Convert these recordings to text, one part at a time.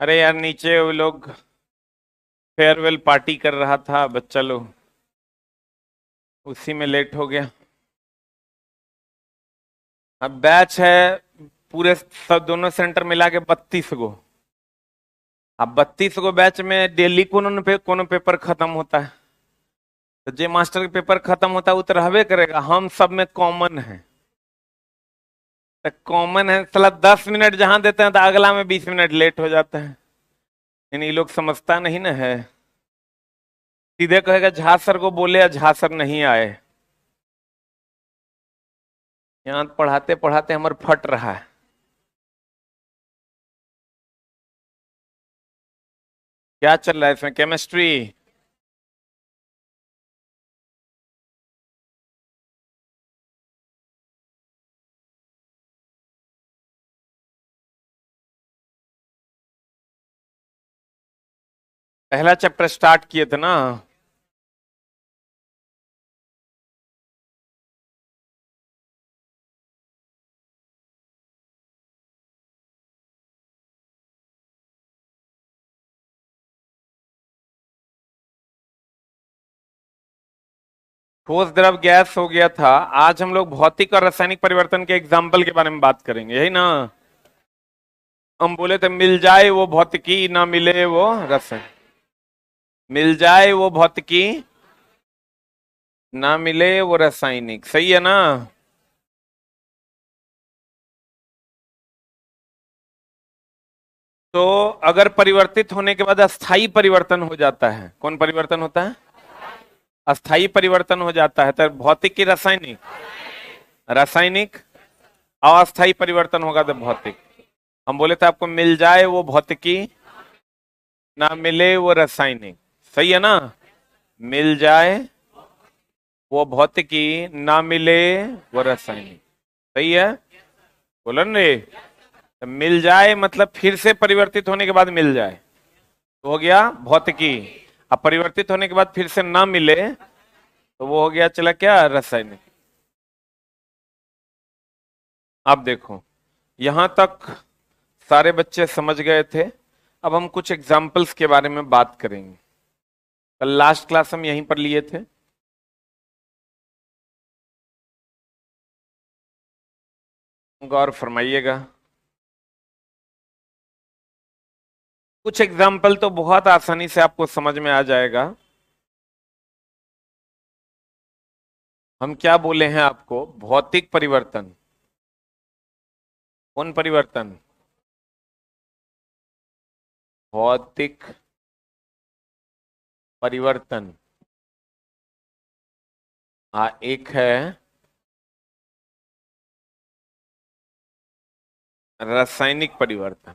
अरे यार, नीचे वो लोग फेयरवेल पार्टी कर रहा था बच्चा लोग, उसी में लेट हो गया। अब बैच है पूरे, सब दोनों सेंटर मिला के 32 गो। अब 32 गो बैच में डेली कोनो पेपर खत्म होता है। तो जे मास्टर के पेपर खत्म होता है वो तो रहबे करेगा, हम सब में कॉमन है। तो कॉमन है साला, 10 मिनट जहां देते हैं तो अगला में 20 मिनट लेट हो जाता है। यानी ये लोग समझता नहीं ना है। सीधे कहेगा झा सर को बोले, या झा सर नहीं आए। यहाँ पढ़ाते पढ़ाते हमारे फट रहा है। क्या चल रहा है इसमें? केमिस्ट्री। पहला चैप्टर स्टार्ट किए थे ना। ठोस द्रव गैस हो गया था। आज हम लोग भौतिक और रासायनिक परिवर्तन के एग्जाम्पल के बारे में बात करेंगे, यही ना। हम बोले थे मिल जाए वो भौतिकी, ना मिले वो रसायन। मिल जाए वो भौतिकी, ना मिले वो रासायनिक, सही है ना। तो अगर परिवर्तित होने के बाद अस्थाई परिवर्तन हो जाता है, कौन परिवर्तन होता है? अस्थाई परिवर्तन हो जाता है तो भौतिक की रासायनिक? रासायनिक। अस्थाई परिवर्तन होगा तो भौतिक। हम बोले थे आपको मिल जाए वो भौतिकी, ना मिले वो रासायनिक, सही है ना। मिल जाए वो भौतिकी, ना मिले वो रासायनिक, सही है। बोलन रे। तो मिल जाए मतलब फिर से परिवर्तित होने के बाद मिल जाए तो हो गया भौतिकी। अब परिवर्तित होने के बाद फिर से ना मिले तो वो हो गया, चला क्या, रासायनिक। अब देखो, यहां तक सारे बच्चे समझ गए थे। अब हम कुछ एग्जाम्पल्स के बारे में बात करेंगे। कल लास्ट क्लास हम यहीं पर लिए थे। गौर फरमाइएगा। कुछ एग्जाम्पल तो बहुत आसानी से आपको समझ में आ जाएगा। हम क्या बोले हैं आपको? भौतिक परिवर्तन। कौन परिवर्तन? भौतिक परिवर्तन। हाँ, एक है रासायनिक परिवर्तन।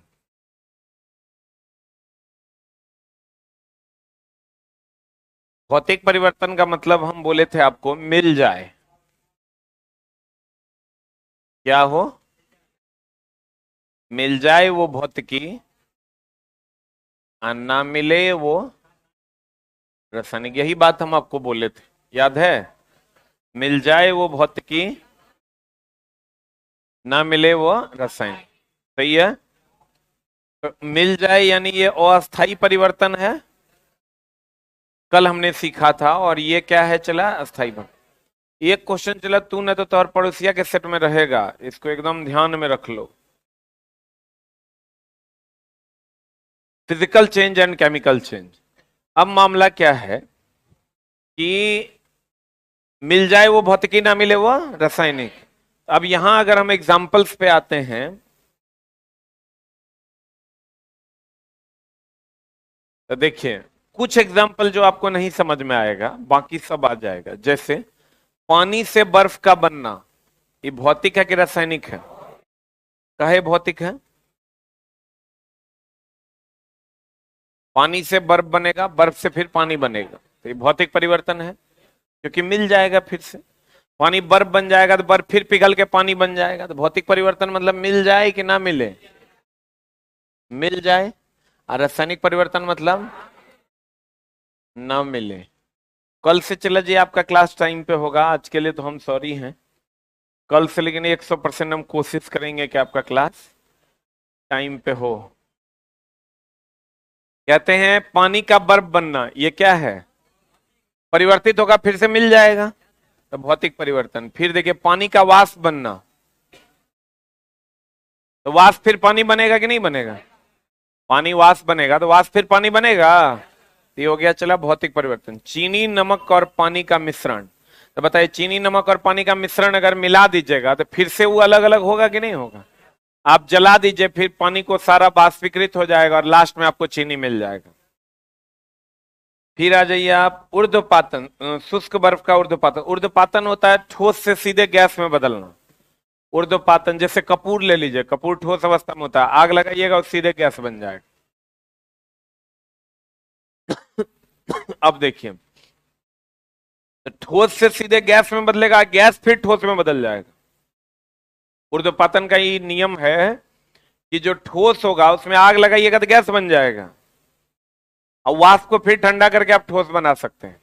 भौतिक परिवर्तन का मतलब हम बोले थे आपको मिल जाए। क्या हो? मिल जाए वो भौतिकी, और ना मिले वो रासायनिक। यही बात हम आपको बोले थे, याद है? मिल जाए वो भौतिकी, ना मिले वो रासायनिक, सही है। तो मिल जाए यानी ये अस्थाई परिवर्तन है, कल हमने सीखा था। और ये क्या है, चला अस्थाई परिवर्तन। एक क्वेश्चन चला तू न तो तौर पड़ोसिया के सेट में रहेगा, इसको एकदम ध्यान में रख लो। Physical change and chemical change. अब मामला क्या है कि मिल जाए वो भौतिकी, ना मिले वो रासायनिक। अब यहां अगर हम एग्जाम्पल्स पे आते हैं तो देखिए, कुछ एग्जाम्पल जो आपको नहीं समझ में आएगा, बाकी सब आ जाएगा। जैसे पानी से बर्फ का बनना, ये भौतिक है कि रासायनिक है? कहे भौतिक है। पानी से बर्फ बनेगा, बर्फ से फिर पानी बनेगा, तो ये भौतिक परिवर्तन है, क्योंकि मिल जाएगा फिर से। पानी बर्फ बन जाएगा तो बर्फ फिर पिघल के पानी बन जाएगा, तो भौतिक परिवर्तन मतलब मिल जाए कि ना मिले? मिल जाए। और रासायनिक परिवर्तन मतलब ना मिले। कल से चला जी आपका क्लास टाइम पे होगा, आज के लिए तो हम सॉरी हैं। कल से लेकिन 100% हम कोशिश करेंगे कि आपका क्लास टाइम पे हो। कहते हैं पानी का बर्फ बनना, ये क्या है? परिवर्तित होगा फिर से मिल जाएगा, तो भौतिक परिवर्तन। फिर देखिए पानी का वाष्प बनना, तो वाष्प फिर पानी बनेगा कि नहीं बनेगा? पानी वाष्प बनेगा तो वाष्प फिर पानी बनेगा, तो ये हो गया चला भौतिक परिवर्तन। चीनी नमक और पानी का मिश्रण, तो बताइए चीनी नमक और पानी का मिश्रण अगर मिला दीजिएगा तो फिर से वो अलग अलग होगा कि नहीं होगा? आप जला दीजिए, फिर पानी को सारा वाष्पीकृत हो जाएगा और लास्ट में आपको चीनी मिल जाएगा। फिर आ जाइए आप ऊर्ध्वपातन, शुष्क बर्फ का ऊर्ध्वपातन। ऊर्ध्वपातन होता है ठोस से सीधे गैस में बदलना। ऊर्ध्वपातन जैसे कपूर ले लीजिए, कपूर ठोस अवस्था में होता है, आग लगाइएगा और सीधे गैस बन जाएगा। अब देखिए, तो ठोस से सीधे गैस में बदलेगा, गैस फिर ठोस में बदल जाएगा। ऊर्ध्वपातन का ये नियम है कि जो ठोस होगा उसमें आग लगाइएगा तो गैस बन जाएगा, और वाष्प को फिर ठंडा करके आप ठोस बना सकते हैं,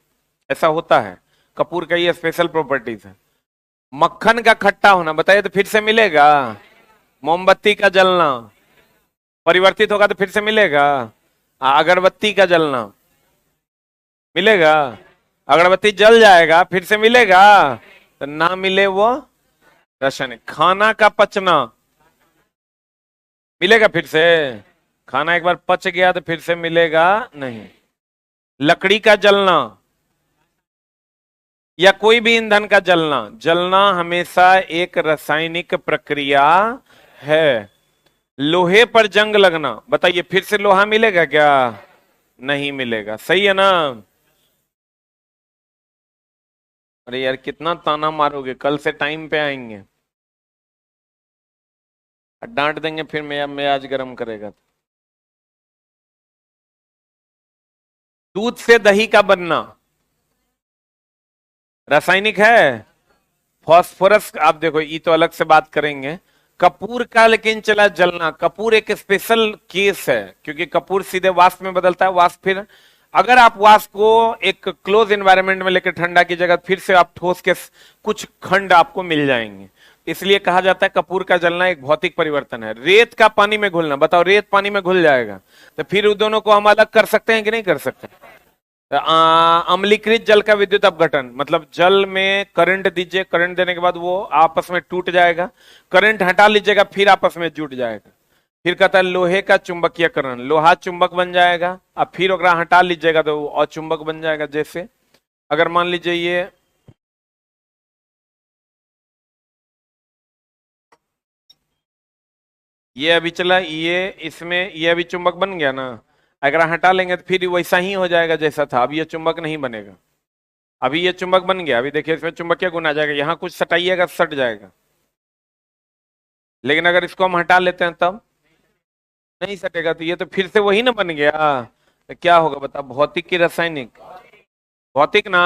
ऐसा होता है। कपूर का ये स्पेशल प्रॉपर्टीज है। मक्खन का खट्टा होना, बताइए तो फिर से मिलेगा? मोमबत्ती का जलना परिवर्तित होगा तो फिर से मिलेगा? अगरबत्ती का जलना मिलेगा? अगरबत्ती जल जाएगा फिर से मिलेगा? तो ना मिले वो रासायनिक। खाना का पचना मिलेगा फिर से? खाना एक बार पच गया तो फिर से मिलेगा नहीं। लकड़ी का जलना या कोई भी ईंधन का जलना, जलना हमेशा एक रासायनिक प्रक्रिया है। लोहे पर जंग लगना, बताइए फिर से लोहा मिलेगा क्या? नहीं मिलेगा, सही है ना? अरे यार कितना ताना मारोगे, कल से टाइम पे आएंगे, डांट देंगे फिर मैं आज गर्म करेगा। दूध से दही का बनना रासायनिक है। फास्फोरस, आप देखो ये तो अलग से बात करेंगे। कपूर का लेकिन चला जलना, कपूर एक स्पेशल केस है, क्योंकि कपूर सीधे वाष्प में बदलता है। वाष्प फिर अगर आप वाष्प को एक क्लोज एनवायरनमेंट में लेकर ठंडा की जगह फिर से आप ठोस के कुछ खंड आपको मिल जाएंगे, इसलिए कहा जाता है कपूर का जलना एक भौतिक परिवर्तन है। रेत का पानी में घुलना, बताओ रेत पानी में घुल जाएगा तो फिर उन दोनों को हम अलग कर सकते हैं कि नहीं कर सकते? अम्लीकृत जल का विद्युत अपघटन, मतलब जल में करंट दीजिए, करंट देने के बाद वो आपस में टूट जाएगा, करंट हटा लीजिएगा फिर आपस में जुट जाएगा। फिर कहता है लोहे का चुंबकीयकरण, लोहा चुंबक बन जाएगा, अब फिर ओकरा हटा लीजिएगा तो वो अचुंबक बन जाएगा। जैसे अगर मान लीजिए ये अभी चला, ये इसमें ये अभी चुंबक बन गया ना, अगर हटा लेंगे तो फिर वैसा ही हो जाएगा जैसा था। अब ये चुंबक नहीं बनेगा, अभी ये चुंबक बन गया, अभी देखिए इसमें चुंबकीय गुण आ जाएगा, यहां कुछ सटाइएगा सट जाएगा। लेकिन अगर इसको हम हटा लेते हैं तब नहीं सटेगा, तो ये तो फिर से वही ना बन गया। तो क्या होगा बता, भौतिक की रासायनिक? भौतिक ना।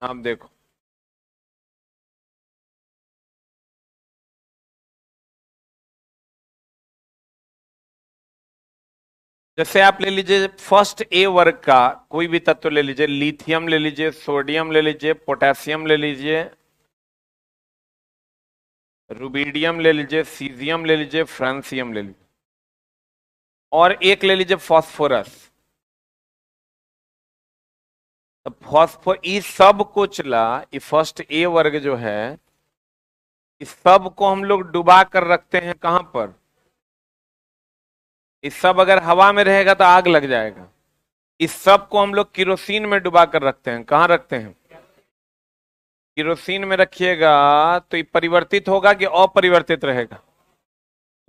आप देखो जैसे आप ले लीजिए फर्स्ट ए वर्ग का कोई भी तत्व ले लीजिए, लिथियम ले लीजिए, सोडियम ले लीजिए, पोटेशियम ले लीजिए, रुबिडियम ले लीजिए, सीजियम ले लीजिए, फ्रांसियम ले लीजिए, और एक ले लीजिए फास्फोरस। तो फास्फोर इस सब को चला, ये फर्स्ट ए वर्ग जो है इस सब को हम लोग डुबा कर रखते हैं कहां पर? इस सब अगर हवा में रहेगा तो आग लग जाएगा। इस सब को हम लोग किरोसिन में डुबा कर रखते हैं, कहां रखते हैं? किरोसिन में रखिएगा तो ये परिवर्तित होगा कि अपरिवर्तित रहेगा?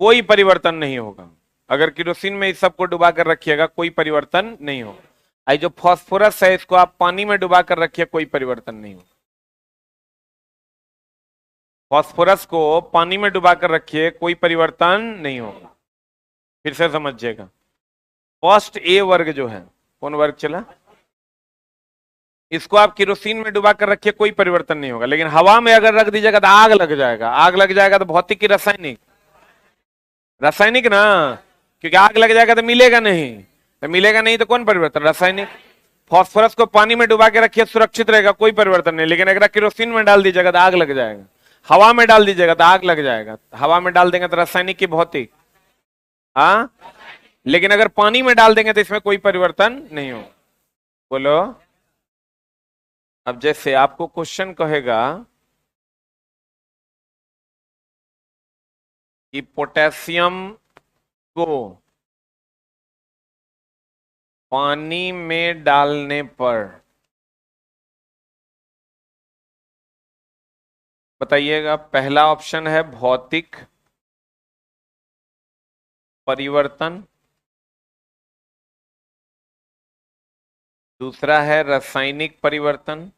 कोई परिवर्तन नहीं होगा। अगर किरोसिन में इस सब को डुबा कर रखिएगा कोई परिवर्तन नहीं होगा। आई जो फास्फोरस है इसको आप पानी में डुबा कर रखिए, कोई परिवर्तन नहीं होगा। फास्फोरस को पानी में डुबा कर रखिए, कोई परिवर्तन नहीं होगा। फिर से समझिएगा, फर्स्ट ए वर्ग जो है, कौन वर्ग चला, इसको आप किरोसिन में डुबा कर रखिए, कोई परिवर्तन नहीं होगा। लेकिन हवा में अगर रख दीजिएगा तो आग लग जाएगा। आग लग जाएगा तो भौतिक की रासायनिक? रासायनिक ना, क्योंकि आग लग जाएगा तो मिलेगा नहीं, तो मिलेगा नहीं तो कौन परिवर्तन? रासायनिक। फास्फोरस को पानी में डुबा के रखिए, सुरक्षित रहेगा, कोई परिवर्तन नहीं। लेकिन अगर किरोसिन में डाल दीजिएगा तो आग लग जाएगा, हवा में डाल दीजिएगा तो आग लग जाएगा। हवा में डाल देंगे तो रासायनिक की भौतिक? हाँ, लेकिन अगर पानी में डाल देंगे तो इसमें कोई परिवर्तन नहीं हो। बोलो। अब जैसे आपको क्वेश्चन कहेगा कि पोटेशियम को पानी में डालने पर बताइएगा। पहला ऑप्शन है भौतिक परिवर्तन, दूसरा है रासायनिक परिवर्तन,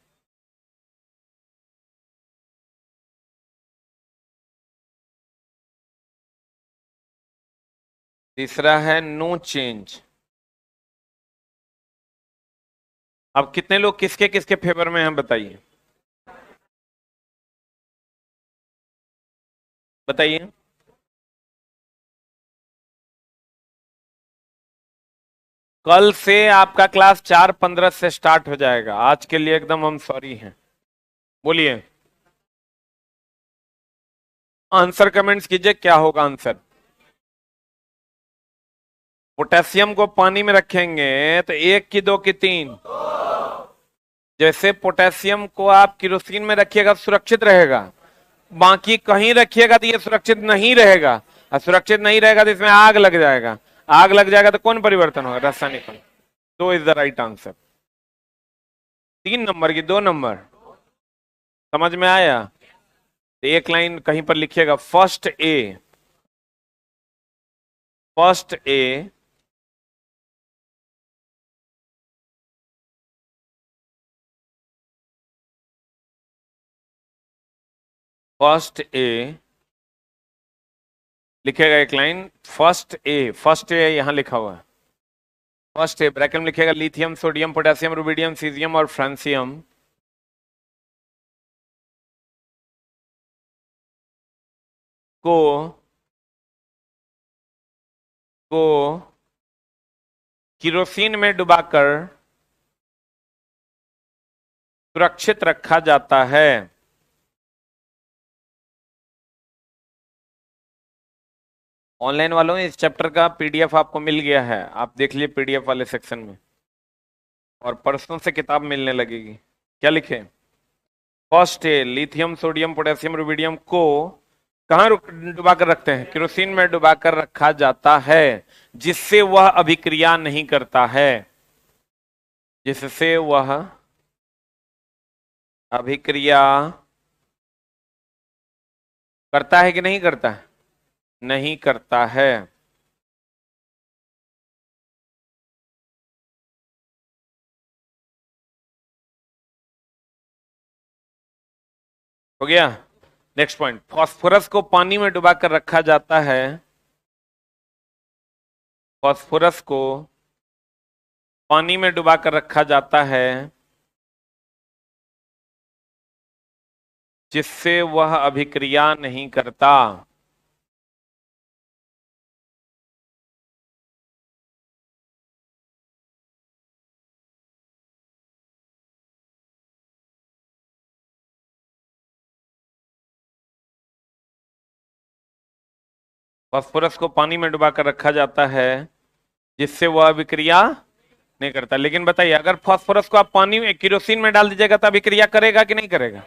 तीसरा है नो चेंज। अब कितने लोग किसके किसके फेवर में हैं बताइए, बताइए। कल से आपका क्लास 4:15 से स्टार्ट हो जाएगा। आज के लिए एकदम हम सॉरी हैं। बोलिए, आंसर कमेंट्स कीजिए, क्या होगा आंसर। पोटेशियम को पानी में रखेंगे तो एक की दो की तीन। जैसे पोटेशियम को आप केरोसिन में रखिएगा सुरक्षित रहेगा, बाकी कहीं रखिएगा तो ये सुरक्षित नहीं रहेगा, और सुरक्षित नहीं रहेगा तो इसमें आग लग जाएगा। आग लग जाएगा तो कौन परिवर्तन होगा, रासायनिक। दो is the right answer. 3 number की 2 नंबर समझ में आया। तो एक लाइन कहीं पर लिखिएगा, first A, first A first A लिखेगा एक line, first A, first A यहां लिखा हुआ है। फर्स्ट ए ब्रैकेट में लिखेगा lithium, sodium, potassium, rubidium, caesium और फ्रांसियम को को केरोसिन में डुबाकर सुरक्षित रखा जाता है। ऑनलाइन वालों, इस चैप्टर का पीडीएफ आपको मिल गया है, आप देख लीजिए पीडीएफ वाले सेक्शन में, और परसों से किताब मिलने लगेगी। क्या लिखे, फर्स्ट है लिथियम, सोडियम, पोटेशियम, रुबिडियम को कहाँ डुबा कर रखते हैं, केरोसिन में डुबा कर रखा जाता है, जिससे वह अभिक्रिया नहीं करता है, जिससे वह अभिक्रिया करता है कि नहीं करता है, नहीं करता है। हो गया। नेक्स्ट पॉइंट, फास्फोरस को पानी में डुबा कर रखा जाता है, फास्फोरस को पानी में डुबा कर रखा जाता है, जिससे वह अभिक्रिया नहीं करता। फास्फोरस को पानी में डुबा कर रखा जाता है, जिससे वह अभिक्रिया नहीं करता। लेकिन बताइए, अगर फास्फोरस को आप पानी में केरोसिन में डाल दीजिएगा तो अभिक्रिया करेगा कि नहीं करेगा।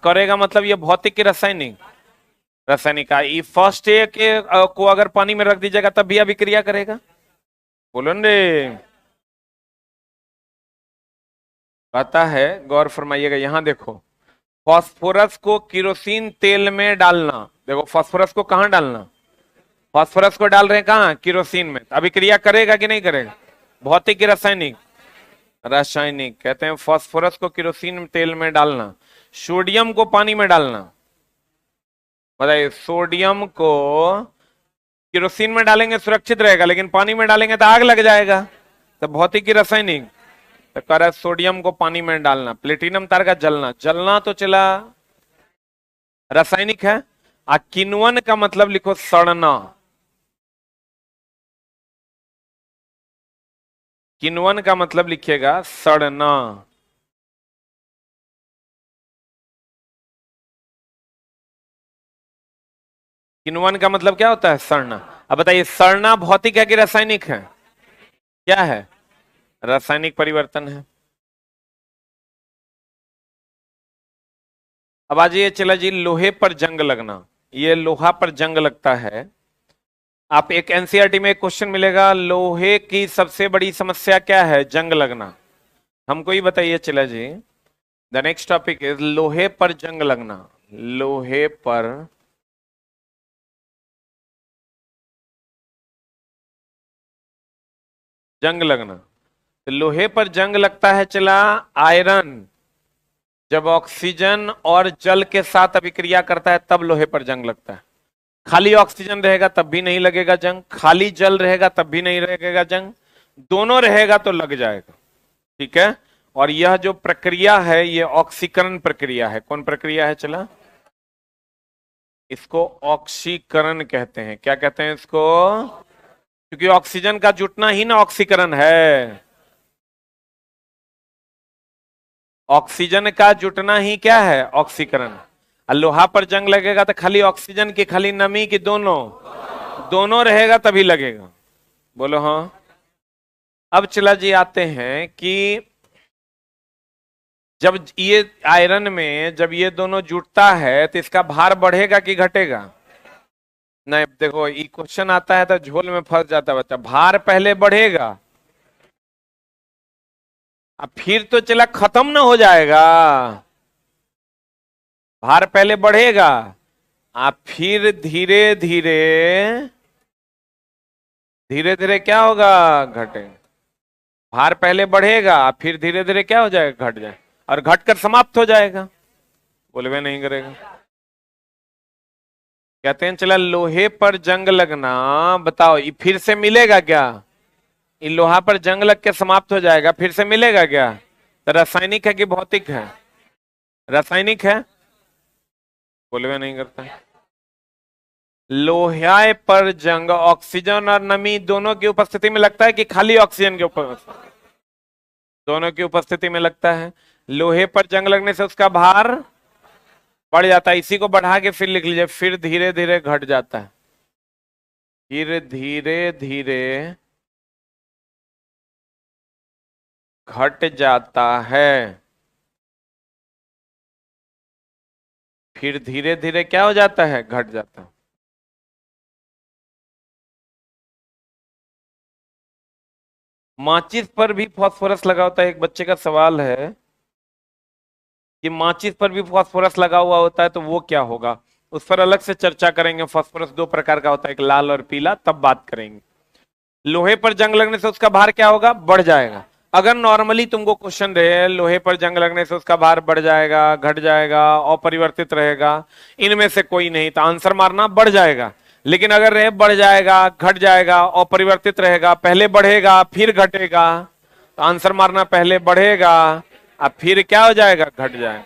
करेगा मतलब ये भौतिक की रासायनिक, रासायनिक का ई फर्स्ट ए के को अगर पानी में रख दीजिएगा तब भी अभिक्रिया करेगा। बोलो रे, पता है, गौर फरमाइएगा। यहां देखो, फास्फोरस को केरोसिन तेल में डालना, देखो फास्फोरस को कहां डालना, फास्फोरस को डाल रहे हैं कहां, केरोसिन में, अभिक्रिया करेगा कि नहीं करेगा, भौतिक की रासायनिक, रासायनिक। कहते हैं फास्फोरस को केरोसिन तेल में डालना, सोडियम को पानी में डालना। बताइए, सोडियम को केरोसिन में डालेंगे सुरक्षित रहेगा, लेकिन पानी में डालेंगे तो आग लग जाएगा, तो भौतिक की रासायनिक। तो कह रहा है सोडियम को पानी में डालना, प्लेटिनम तार का जलना, जलना तो चला रासायनिक है। किण्वन का मतलब लिखो सड़ना, किण्वन का मतलब लिखिएगा सड़ना। किण्वन का मतलब क्या होता है, सड़ना। अब बताइए, सड़ना भौतिक है कि रासायनिक है? क्या है? रासायनिक परिवर्तन है। अब आ जाइए, चला जी, लोहे पर जंग लगना। ये लोहा पर जंग लगता है। आप एक एनसीईआरटी में एक क्वेश्चन मिलेगा, लोहे की सबसे बड़ी समस्या क्या है? जंग लगना। हमको ही बताइए चला जी। द नेक्स्ट टॉपिक इज लोहे पर जंग लगना। लोहे पर जंग लगना। तो लोहे पर जंग लगता है चला आयरन, जब ऑक्सीजन और जल के साथ अभिक्रिया करता है तब लोहे पर जंग लगता है। खाली ऑक्सीजन रहेगा तब भी नहीं लगेगा जंग, खाली जल रहेगा तब भी नहीं लगेगा जंग, दोनों रहेगा तो लग जाएगा। ठीक है। और यह जो प्रक्रिया है ये ऑक्सीकरण प्रक्रिया है। कौन प्रक्रिया है चला? इसको ऑक्सीकरण कहते हैं। क्या कहते हैं इसको? क्योंकि ऑक्सीजन का जुटना ही ना ऑक्सीकरण है। ऑक्सीजन का जुटना ही क्या है? ऑक्सीकरण। और लोहा पर जंग लगेगा तो खाली ऑक्सीजन की, खाली नमी की, दोनों दोनों रहेगा तभी लगेगा। बोलो हाँ। अब चला जी, आते हैं कि जब ये आयरन में जब ये दोनों जुटता है तो इसका भार बढ़ेगा कि घटेगा? नहीं, देखो ये क्वेश्चन आता है तो झोल में फंस जाता है बच्चा। भार पहले बढ़ेगा, अब फिर तो चला खत्म ना हो जाएगा। भार पहले बढ़ेगा, आप फिर धीरे धीरे धीरे धीरे क्या होगा? घटेगा। भार पहले बढ़ेगा, फिर धीरे धीरे क्या हो जाएगा? घट जाए, और घटकर समाप्त हो जाएगा। बोलवे नहीं करेगा। कहते हैं चला लोहे पर जंग लगना, बताओ ये फिर से मिलेगा क्या? ये लोहा पर जंग लग के समाप्त हो जाएगा, फिर से मिलेगा क्या? तो रासायनिक है कि भौतिक है? रासायनिक है। बोलवे नहीं करता। लोहे पर जंग ऑक्सीजन और नमी दोनों की उपस्थिति में लगता है कि खाली ऑक्सीजन के ऊपर? दोनों की उपस्थिति में लगता है। लोहे पर जंग लगने से उसका भार बढ़ जाता है। इसी को बढ़ा के फिर लिख लीजिए, फिर धीरे धीरे घट जाता है। फिर धीरे धीरे घट जाता है। फिर धीरे धीरे क्या हो जाता है? घट जाता है। माचिस पर भी फास्फोरस लगा होता है। एक बच्चे का सवाल है कि माचिस पर भी फास्फोरस लगा हुआ होता है तो वो क्या होगा? उस पर अलग से चर्चा करेंगे। फास्फोरस दो प्रकार का होता है, एक लाल और पीला, तब बात करेंगे। लोहे पर जंग लगने से उसका भार क्या होगा? बढ़ जाएगा। अगर नॉर्मली तुमको क्वेश्चन रहे लोहे पर जंग लगने से उसका भार बढ़ जाएगा, घट जाएगा, अपरिवर्तित रहेगा, इनमें से कोई नहीं, तो आंसर मारना बढ़ जाएगा। लेकिन अगर रहे बढ़ जाएगा, घट जाएगा, अपरिवर्तित रहेगा, पहले बढ़ेगा फिर घटेगा, तो आंसर मारना पहले बढ़ेगा अब फिर क्या हो जाएगा? घट जाएगा।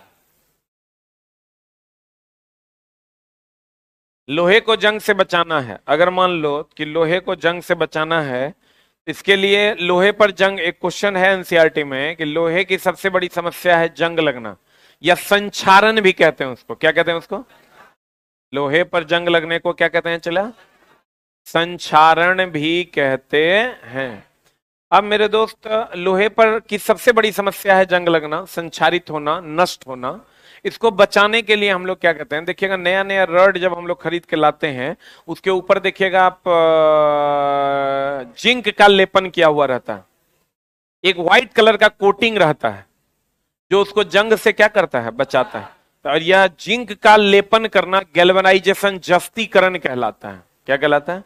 लोहे को जंग से बचाना है। अगर मान लो कि लोहे को जंग से बचाना है, इसके लिए लोहे पर जंग, एक क्वेश्चन है एनसीईआरटी में कि लोहे की सबसे बड़ी समस्या है जंग लगना, या संक्षारण भी कहते हैं उसको। क्या कहते हैं उसको? लोहे पर जंग लगने को क्या कहते हैं चला? संक्षारण भी कहते हैं। अब मेरे दोस्त, लोहे पर की सबसे बड़ी समस्या है जंग लगना, संक्षारित होना, नष्ट होना। इसको बचाने के लिए हम लोग क्या कहते हैं? देखिएगा, नया नया रड जब हम लोग खरीद के लाते हैं उसके ऊपर देखिएगा आप जिंक का लेपन किया हुआ रहता है। एक व्हाइट कलर का कोटिंग रहता है जो उसको जंग से क्या करता है? बचाता है। और यह जिंक का लेपन करना गैल्वेनाइजेशन, जस्तीकरण कहलाता है। क्या कहलाता है?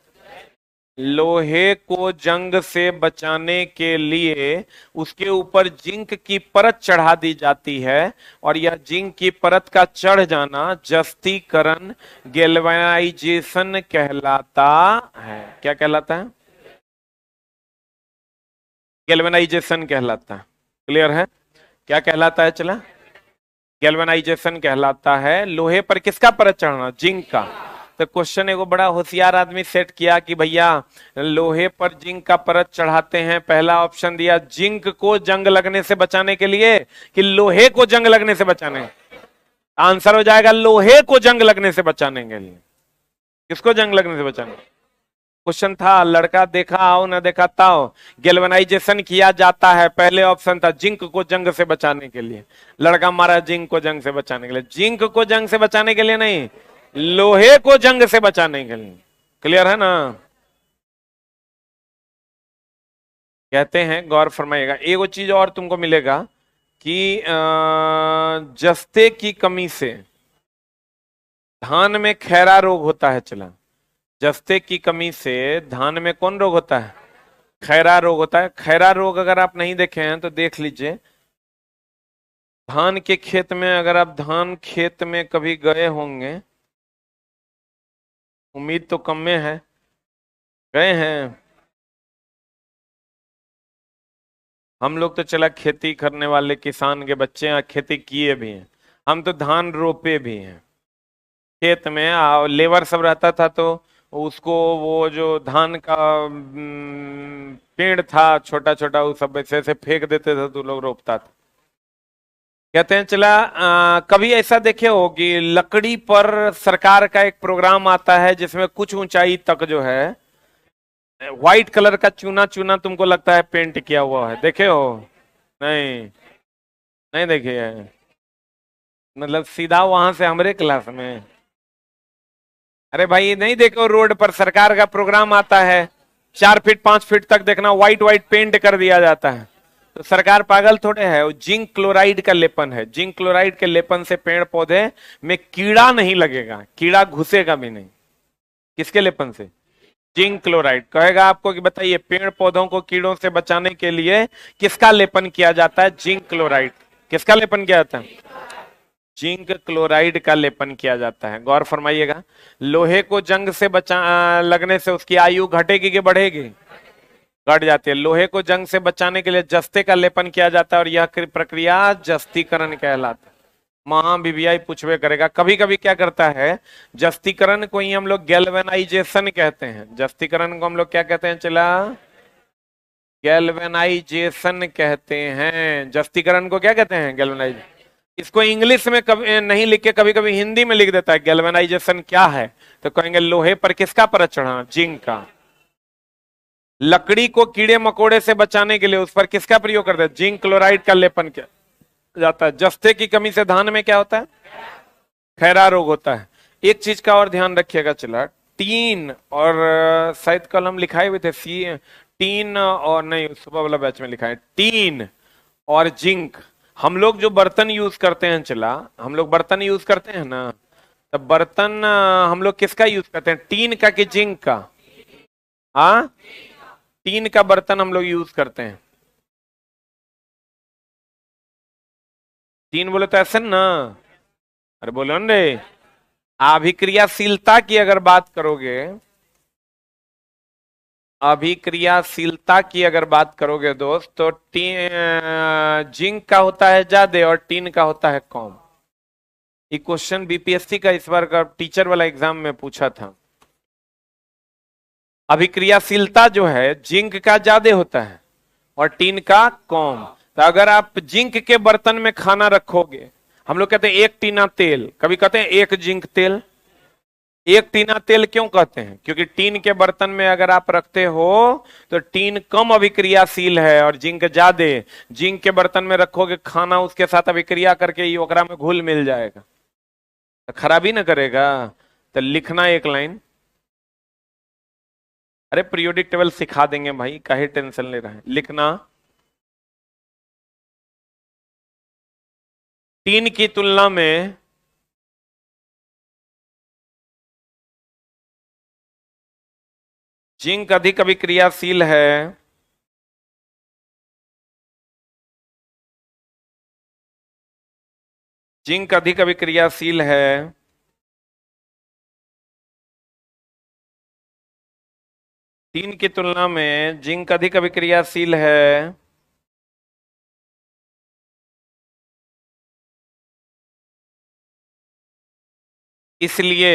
लोहे को जंग से बचाने के लिए उसके ऊपर जिंक की परत चढ़ा दी जाती है, और यह जिंक की परत का चढ़ जाना जस्तीकरण, गैल्वेनाइजेशन कहलाता है। क्या कहलाता है? गैल्वेनाइजेशन कहलाता है। क्लियर है? क्या कहलाता है चला? गैल्वेनाइजेशन कहलाता है। लोहे पर किसका परत चढ़ना? जिंक का। तो क्वेश्चन एगो बड़ा होशियार आदमी सेट किया कि भैया लोहे पर जिंक का परत चढ़ाते हैं। पहला ऑप्शन दिया जिंक को जंग लगने से बचाने के लिए कि लोहे को जंग लगने से बचाने? आंसर हो जाएगा लोहे को जंग लगने से बचाने के लिए। किसको जंग लगने से बचाने? क्वेश्चन था, लड़का देखा आओ न देखा ताओ, गैल्वेनाइजेशन किया जाता है। पहले ऑप्शन था जिंक को जंग से बचाने के लिए, लड़का मारा जिंक को जंग से बचाने के लिए। जिंक को जंग से बचाने के लिए नहीं, लोहे को जंग से बचाने के लिए। क्लियर है ना? कहते हैं, गौर फरमाइएगा, एगो चीज और तुमको मिलेगा कि जस्ते की कमी से धान में खैरा रोग होता है। चला, जस्ते की कमी से धान में कौन रोग होता है? खैरा रोग होता है। खैरा रोग अगर आप नहीं देखे हैं तो देख लीजिए, धान के खेत में, अगर आप धान खेत में कभी गए होंगे, उम्मीद तो कम में है, गए हैं हम लोग तो। चला, खेती करने वाले किसान के बच्चे हैं, खेती किए भी हैं, हम तो धान रोपे भी हैं खेत में। लेबर सब रहता था तो उसको वो जो धान का पेड़ था छोटा छोटा, वो सब ऐसे ऐसे फेंक देते थे तो लोग रोपता था। कहते हैं, चला कभी ऐसा देखे हो कि लकड़ी पर सरकार का एक प्रोग्राम आता है जिसमें कुछ ऊंचाई तक जो है व्हाइट कलर का चूना चूना तुमको लगता है पेंट किया हुआ है, देखे हो? नहीं, नहीं देखे है? मतलब सीधा वहां से हमारे क्लास में? अरे भाई नहीं देखो, रोड पर सरकार का प्रोग्राम आता है, 4 फीट 5 फीट तक देखना व्हाइट व्हाइट पेंट कर दिया जाता है। तो सरकार पागल थोड़े है, वो जिंक क्लोराइड का लेपन है। जिंक क्लोराइड के लेपन से पेड़ पौधे में कीड़ा नहीं लगेगा, कीड़ा घुसेगा भी नहीं। किसके लेपन से? Zinc chloride. कहेगा आपको कि बताइए पेड़ पौधों को कीड़ों से बचाने के लिए किसका लेपन किया जाता है? Zinc chloride. किसका लेपन किया जाता है? जिंक क्लोराइड का लेपन किया जाता है। गौर फरमाइएगा, लोहे को जंग से बचा लगने से उसकी आयु घटेगी कि बढ़ेगी? घट जाती है। लोहे को जंग से बचाने के लिए जस्ते का लेपन किया जाता है और यह प्रक्रिया जस्तीकरण कहलाता है। महाबीबीआई पूछवे करेगा। कभी कभी क्या करता है, जस्तीकरण को ही हम लोग गैल्वेनाइजेशन कहते हैं। जस्तीकरण को हम लोग क्या कहते हैं? चला, गैल्वेनाइजेशन कहते हैं। जस्तीकरण को क्या कहते हैं? गैल्वेनाइजेशन। इसको इंग्लिश में कभी नहीं लिख के कभी कभी हिंदी में लिख देता है गैल्वेनाइजेशन क्या है, तो कहेंगे लोहे पर किसका परत चढ़ाना? जिंक का। लकड़ी को कीड़े मकोड़े से बचाने के लिए उस पर किसका प्रयोग करते हैं? जिंक क्लोराइड का लेपन किया जाता है। जस्ते की कमी से धान में क्या होता है? खैरा रोग होता है। एक चीज का और ध्यान रखिएगा, चला, टीन और शायद कल हम लिखाए हुए थे टीन, और नहीं सुबह वाला बैच में लिखा है टीन और जिंक। हम लोग जो बर्तन यूज करते हैं, चला, हम लोग बर्तन यूज करते हैं ना, तब बर्तन हम लोग किसका यूज करते हैं? टीन का कि जिंक का? हाँ, टीन का बर्तन हम लोग यूज करते हैं। टीन बोले तो ऐसे ना, अरे बोलो न रे। अभिक्रियाशीलता की अगर बात करोगे, अभिक्रियाशीलता की अगर बात करोगे दोस्त, तो जिंक का होता है ज्यादा और टीन का होता है कम। ये क्वेश्चन बीपीएससी का इस बार का टीचर वाला एग्जाम में पूछा था। अभिक्रियाशीलता जो है जिंक का ज्यादा होता है और टीन का कम। तो अगर आप जिंक के बर्तन में खाना रखोगे, हम लोग कहते हैं 1 टीना तेल, कभी कहते हैं 1 जिंक तेल। 1 टीना तेल क्यों कहते हैं? क्योंकि टीन के बर्तन में अगर आप रखते हो तो टीन कम अभिक्रियाशील है और जिंक ज्यादा। जिंक के बर्तन में रखोगे खाना, उसके साथ अभिक्रिया करके ये ओकरा में घुल मिल जाएगा, तो खराबी ना करेगा। तो लिखना एक लाइन। अरे पीरियोडिक टेबल सिखा देंगे भाई, काहे टेंशन ले रहे हैं। लिखना, टीन की तुलना में जिंक अधिक अभिक्रियाशील है। जिंक अधिक अभिक्रियाशील है। टीन की तुलना में जिंक अधिक अभिक्रियाशील है, इसलिए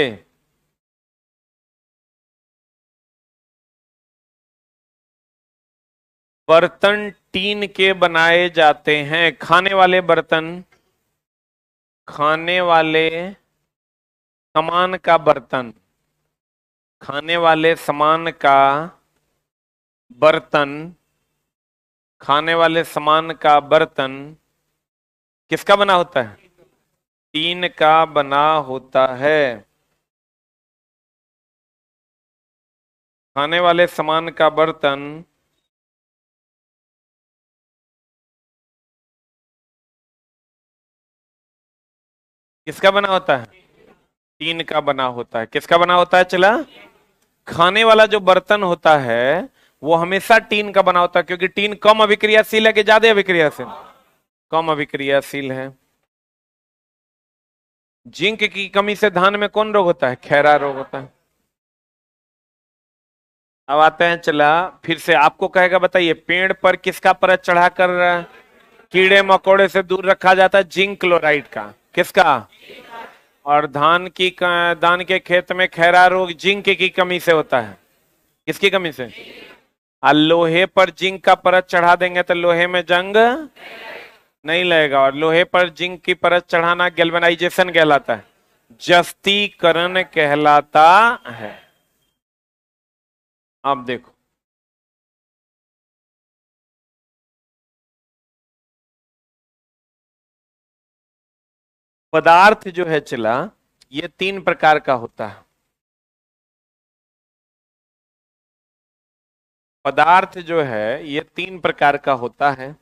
बर्तन टीन के बनाए जाते हैं। खाने वाले बर्तन, खाने वाले सामान का बर्तन खाने वाले सामान का बर्तन, खाने वाले सामान का बर्तन किसका बना होता है? टीन का बना होता है। खाने वाले सामान का बर्तन किसका बना होता है? टीन का बना होता है। किसका बना होता है चला? खाने वाला जो बर्तन होता है वो हमेशा टीन का बना होता है, क्योंकि टीन कम अभिक्रियाशील है कि ज्यादा अभिक्रियाशील? कम अभिक्रियाशील है। जिंक की कमी से धान में कौन रोग होता है? खैरा रोग होता है। अब आते हैं चला, फिर से आपको कहेगा बताइए, पेड़ पर किसका परत चढ़ाकर कीड़े मकोड़े से दूर रखा जाता है? जिंक क्लोराइड का। किसका? और धान के खेत में खैरा रोग जिंक की कमी से होता है। किसकी कमी से? और लोहे पर जिंक का परत चढ़ा देंगे तो लोहे में जंग नहीं लगेगा, और लोहे पर जिंक की परत चढ़ाना गैल्वेनाइजेशन कहलाता है, जस्तीकरण कहलाता है। अब देखो, पदार्थ जो है चला, ये 3 प्रकार का होता है। पदार्थ जो है ये 3 प्रकार का होता है।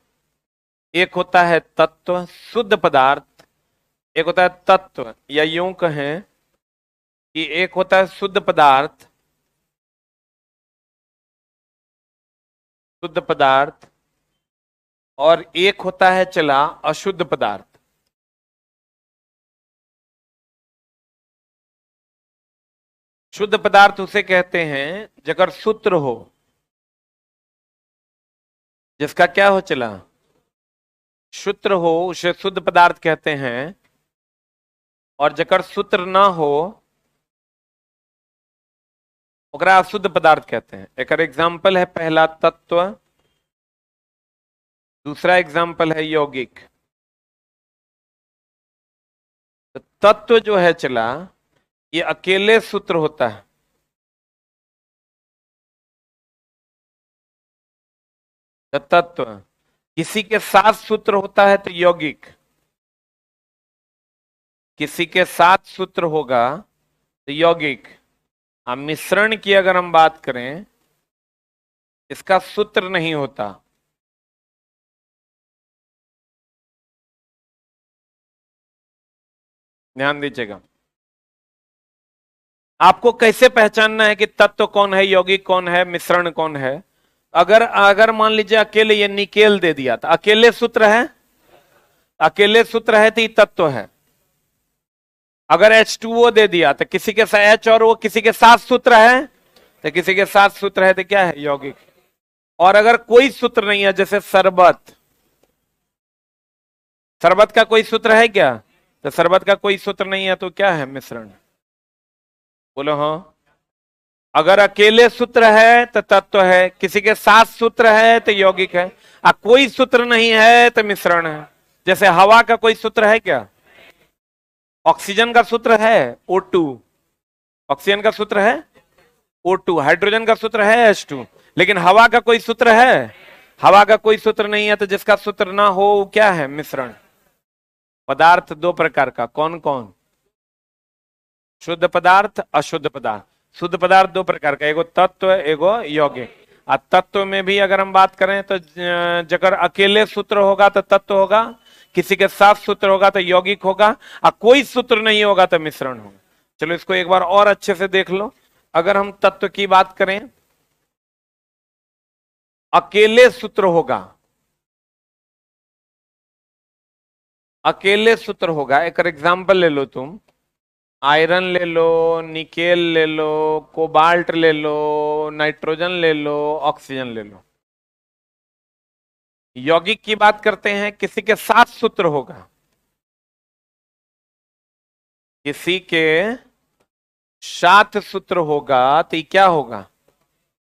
एक होता है तत्व, शुद्ध पदार्थ। एक होता है तत्व, या यूं कहें कि एक होता है शुद्ध पदार्थ, शुद्ध पदार्थ, और एक होता है चला अशुद्ध पदार्थ। शुद्ध पदार्थ उसे कहते हैं जगर सूत्र हो, जिसका क्या हो चला? सूत्र हो, उसे शुद्ध पदार्थ कहते हैं। और जकर सूत्र ना हो ओकरा अशुद्ध पदार्थ कहते हैं। एक एग्जाम्पल है, पहला तत्व, दूसरा एग्जाम्पल है यौगिक। तो तत्व जो है चला, ये अकेले सूत्र होता है। तो तत्व, किसी के साथ सूत्र होता है तो यौगिक, किसी के साथ सूत्र होगा तो यौगिक। अब मिश्रण की अगर हम बात करें, इसका सूत्र नहीं होता। ध्यान दीजिएगा, आपको कैसे पहचानना है कि तत्व कौन है, यौगिक कौन है, मिश्रण कौन है? अगर अगर मान लीजिए अकेले ये निकेल दे दिया तो अकेले सूत्र है, अकेले सूत्र है तो ये तत्व है। अगर H2O दे दिया तो किसी के साथ H और O किसी के साथ सूत्र है, तो किसी के साथ सूत्र है तो क्या है? यौगिक। और अगर कोई सूत्र नहीं है, जैसे शरबत, शरबत का कोई सूत्र है क्या? तो शरबत का कोई सूत्र नहीं है तो क्या है? मिश्रण। बोलो हाँ। अगर अकेले सूत्र है तो तत्व है, किसी के साथ सूत्र है तो यौगिक है, और कोई सूत्र नहीं है तो मिश्रण है। जैसे हवा का कोई सूत्र है क्या? ऑक्सीजन का सूत्र है O2, ऑक्सीजन का सूत्र है O2, हाइड्रोजन का सूत्र है H2, लेकिन हवा का कोई सूत्र है? हवा का कोई सूत्र नहीं है, तो जिसका सूत्र ना हो वो क्या है? मिश्रण। पदार्थ 2 प्रकार का, कौन कौन? शुद्ध पदार्थ, अशुद्ध पदार्थ। शुद्ध पदार्थ 2 प्रकार का, एगो तत्व, एगो यौगिक। और तत्व में भी अगर हम बात करें तो जगर अकेले सूत्र होगा तो तत्व होगा, किसी के साथ सूत्र होगा तो यौगिक होगा, और कोई सूत्र नहीं होगा तो मिश्रण होगा। चलो इसको एक बार और अच्छे से देख लो। अगर हम तत्व की बात करें, अकेले सूत्र होगा, अकेले सूत्र होगा। एक एग्जांपल ले लो तुम, आयरन ले लो, निकेल ले लो, कोबाल्ट ले लो, नाइट्रोजन ले लो, ऑक्सीजन ले लो। यौगिक की बात करते हैं, किसी के साथ सूत्र होगा, किसी के साथ सूत्र होगा तो क्या होगा?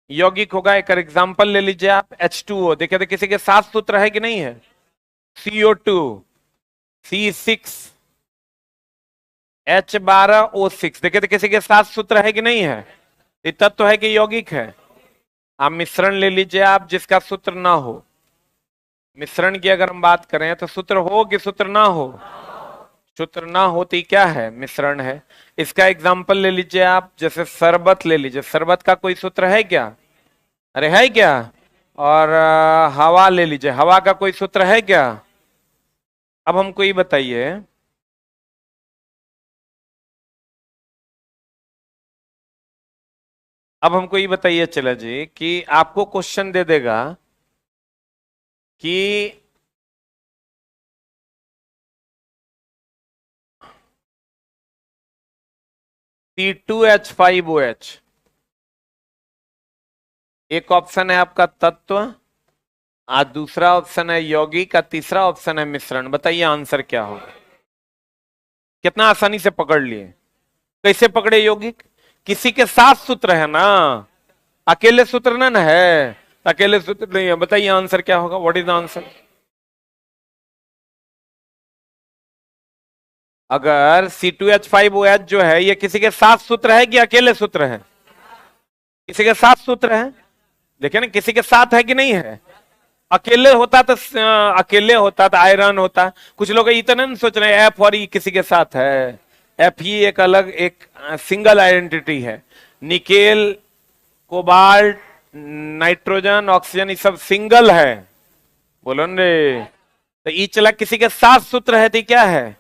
यौगिक होगा। एक एग्जांपल ले लीजिए आप, H2O, देखिए तो किसी के साथ सूत्र है कि नहीं है? CO2, C6, H12O6, देखिए तो किसी के साथ सूत्र है कि नहीं है? ये तत्व है कि यौगिक है? आप मिश्रण ले लीजिए, आप जिसका सूत्र ना हो। मिश्रण की अगर हम बात करें तो सूत्र हो कि सूत्र ना हो? सूत्र ना हो तो क्या है? मिश्रण है। इसका एग्जाम्पल ले लीजिए आप, जैसे शरबत ले लीजिए। शरबत का कोई सूत्र है क्या? अरे है क्या? और हवा ले लीजिए, हवा का कोई सूत्र है क्या? अब हमको ये बताइए, चला जी, कि आपको क्वेश्चन दे देगा कि C2H5OH, एक ऑप्शन है आपका तत्व, आज दूसरा ऑप्शन है यौगिक का, तीसरा ऑप्शन है मिश्रण। बताइए आंसर क्या होगा? कितना आसानी से पकड़ लिए। कैसे पकड़े यौगिक? किसी के साथ सूत्र है ना, अकेले सूत्र ना है, अकेले सूत्र नहीं है। बताइए आंसर क्या होगा? What is the answer? अगर C2H5OH जो है ये किसी के साथ सूत्र है कि अकेले सूत्र है? किसी के साथ सूत्र है। देखिए ना, किसी के साथ है कि नहीं है? अकेले होता तो आयरन होता। कुछ लोग इतना नहीं सोच रहे एफ और ई किसी के साथ है। एफ ही एक अलग, एक सिंगल आइडेंटिटी है। निकेल, कोबाल्ट, नाइट्रोजन, ऑक्सीजन, ये सब सिंगल है। बोलो न रे। तो ई चला किसी के साथ सूत्र है तो क्या है?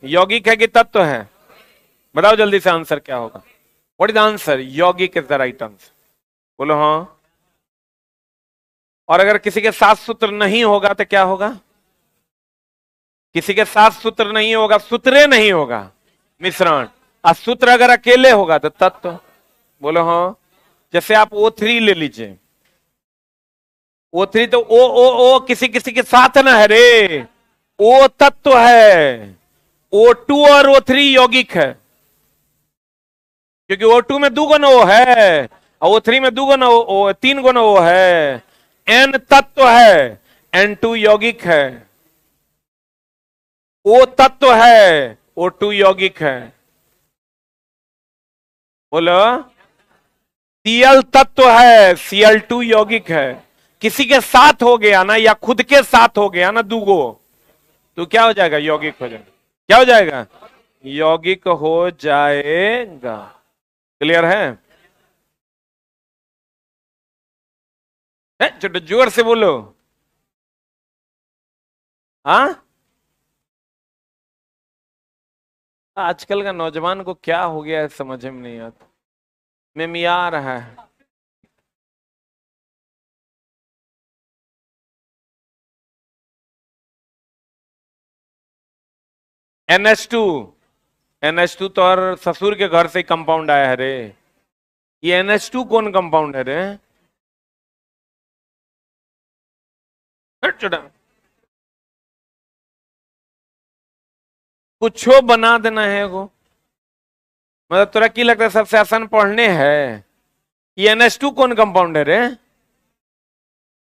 यौगिक है कि तत्व है? बताओ जल्दी से आंसर क्या होगा? What is the answer? यौगिक इज द राइट आंसर। बोलो हाँ। और अगर किसी के साथ सूत्र नहीं होगा तो क्या होगा? किसी के साथ सूत्र नहीं होगा, सूत्रे नहीं होगा, मिश्रण। और सूत्र अगर अकेले होगा तो तत्व। बोलो हाँ। जैसे आप O3 ले लीजिए। O3 तो ओ किसी किसी के साथ ना है रे, O तत्व है। O2 और O3 यौगिक है, क्योंकि O2 में 2 गुना O है और O3 में 2 गुना O, 3 गुना O है। N तत्व है, N2 यौगिक है। O तत्व है, O2 यौगिक है। बोलो। Cl तत्व है, Cl2 यौगिक है। किसी के साथ हो गया ना, या खुद के साथ हो गया ना दूगो, तो क्या हो जाएगा? यौगिक हो जाएगा। क्या हो जाएगा? यौगिक हो जाएगा। क्लियर है? छोटे जोर से बोलो। हाँ, आजकल का नौजवान को क्या हो गया है समझ में नहीं आता। में मिया रहा है। NH2, NH2 तो और ससुर के घर से कंपाउंड आया है रे। ये NH2 कौन कंपाउंड है रे? छोटा कुछो बना देना है वो। मतलब तुरा की लगता है सबसे आसान पढ़ने है? ये NH2 कौन कंपाउंड है रे?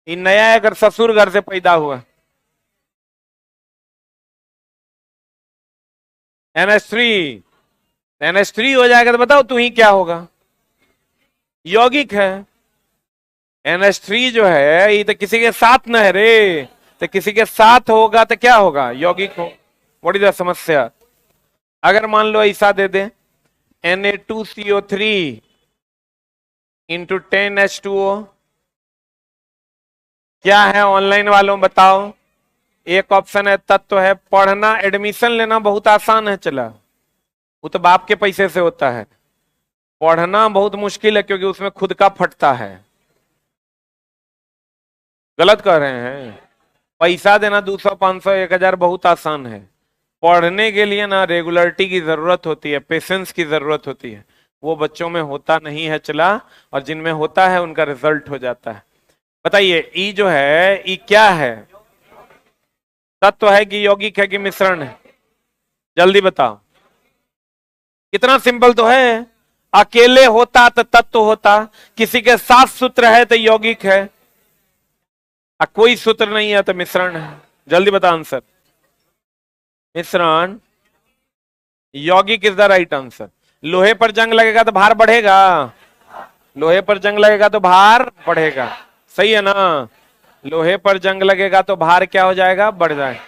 ये नया है, अगर ससुर घर से पैदा हुआ। NH3, NH3 हो जाएगा तो बताओ तू ही क्या होगा? यौगिक है। NH3 जो है ये तो किसी के साथ न है रे, तो किसी के साथ होगा तो क्या होगा? यौगिक हो। व्हाट इज द समस्या? अगर मान लो ऐसा दे दे, Na2CO3 इंटू 10H2O, क्या है ऑनलाइन वालों बताओ? एक ऑप्शन है तत्व है। पढ़ना, एडमिशन लेना बहुत आसान है, चला वो तो बाप के पैसे से होता है। पढ़ना बहुत मुश्किल है, क्योंकि उसमें खुद का फटता है। गलत कह रहे हैं? पैसा देना 200, 500, 1000 बहुत आसान है। पढ़ने के लिए ना रेगुलरिटी की जरूरत होती है, पेशेंस की जरूरत होती है। वो बच्चों में होता नहीं है, चला, और जिनमें होता है उनका रिजल्ट हो जाता है। बताइए ई जो है, ई क्या है? तत्व है कि यौगिक है कि मिश्रण है? जल्दी बताओ। कितना सिंपल तो है। अकेले होता तो तत्व होता, किसी के साथ सूत्र है तो यौगिक है, कोई सूत्र नहीं है तो मिश्रण है। जल्दी बता आंसर। मिश्रण। यौगिक इज द राइट आंसर। लोहे पर जंग लगेगा तो भार बढ़ेगा? लोहे पर जंग लगेगा तो भार बढ़ेगा, सही है ना। लोहे पर जंग लगेगा तो भार क्या हो जाएगा, बढ़ जाएगा।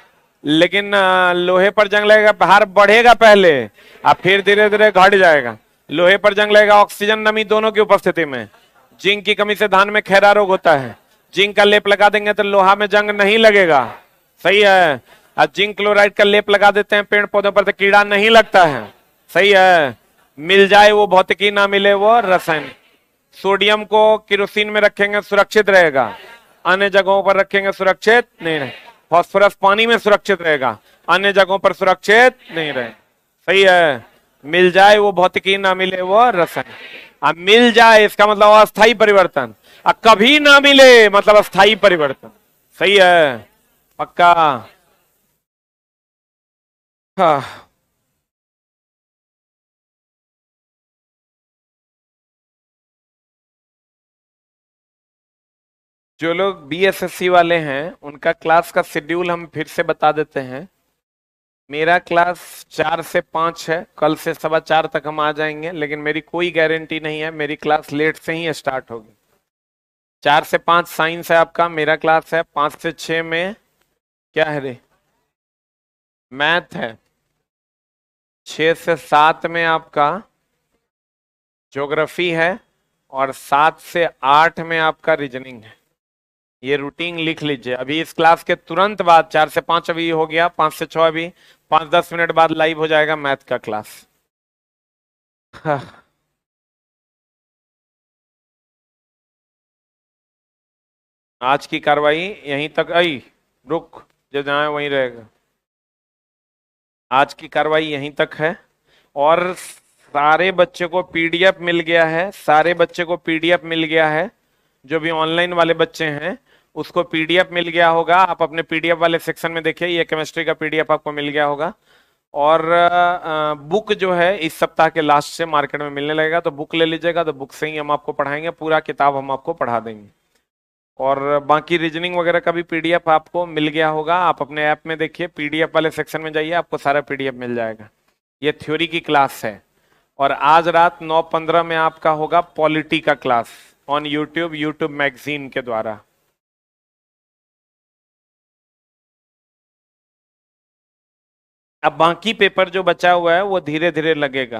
लेकिन लोहे पर जंग लगेगा भार बढ़ेगा पहले, और फिर धीरे धीरे घट जाएगा। लोहे पर जंग लगेगा ऑक्सीजन नमी दोनों की उपस्थिति में। जिंक की कमी से धान में खैरा रोग होता है, जिंक का लेप लगा देंगे तो लोहा में जंग नहीं लगेगा, सही है। और जिंक क्लोराइड का लेप लगा देते हैं पेड़ पौधों पर तो कीड़ा नहीं लगता है, सही है। मिल जाए वो भौतिकी, ना मिले वो रासायनिक। सोडियम को केरोसिन में रखेंगे सुरक्षित रहेगा, अन्य जगहों पर रखेंगे सुरक्षित नहीं रहे। फास्फोरस पानी में सुरक्षित रहेगा, अन्य जगहों पर सुरक्षित नहीं रहे, सही है। मिल जाए वो भौतिकी, ना मिले वो रसायन। अब मिल जाए इसका मतलब अस्थाई परिवर्तन, और कभी ना मिले मतलब अस्थाई परिवर्तन, सही है, पक्का। हाँ, जो लोग बीएसएससी वाले हैं उनका क्लास का शेड्यूल हम फिर से बता देते हैं। मेरा क्लास 4 से 5 है, कल से 4:15 तक हम आ जाएंगे, लेकिन मेरी कोई गारंटी नहीं है, मेरी क्लास लेट से ही स्टार्ट होगी। 4 से 5 साइंस है आपका, मेरा क्लास है। 5 से 6 में क्या है रे, मैथ है। 6 से 7 में आपका ज्योग्राफी है, और 7 से 8 में आपका रीजनिंग है। ये रूटीन लिख लीजिए। अभी इस क्लास के तुरंत बाद 4 से 5 अभी हो गया, 5 से 6 अभी 5-10 मिनट बाद लाइव हो जाएगा मैथ का क्लास। हाँ, आज की कार्रवाई यहीं तक आई, रुक, जो जहां है वहीं रहेगा। आज की कार्रवाई यहीं तक है, और सारे बच्चे को पीडीएफ मिल गया है, सारे बच्चे को पीडीएफ मिल गया है। जो भी ऑनलाइन वाले बच्चे हैं उसको पीडीएफ मिल गया होगा। आप अपने पीडीएफ वाले सेक्शन में देखिए, ये केमिस्ट्री का पीडीएफ आपको मिल गया होगा। और बुक जो है इस सप्ताह के लास्ट से मार्केट में मिलने लगेगा, तो बुक ले लीजिएगा, तो बुक से ही हम आपको पढ़ाएंगे, पूरा किताब हम आपको पढ़ा देंगे। और बाकी रीजनिंग वगैरह का भी पीडीएफ आपको मिल गया होगा। आप अपने ऐप में देखिए, पीडीएफ वाले सेक्शन में जाइए, आपको सारा पीडीएफ मिल जाएगा। ये थ्योरी की क्लास है। और आज रात 9:15 में आपका होगा पॉलिटी का class on YouTube, YouTube magazine के द्वारा। अब बाकी पेपर जो बचा हुआ है वो धीरे धीरे लगेगा।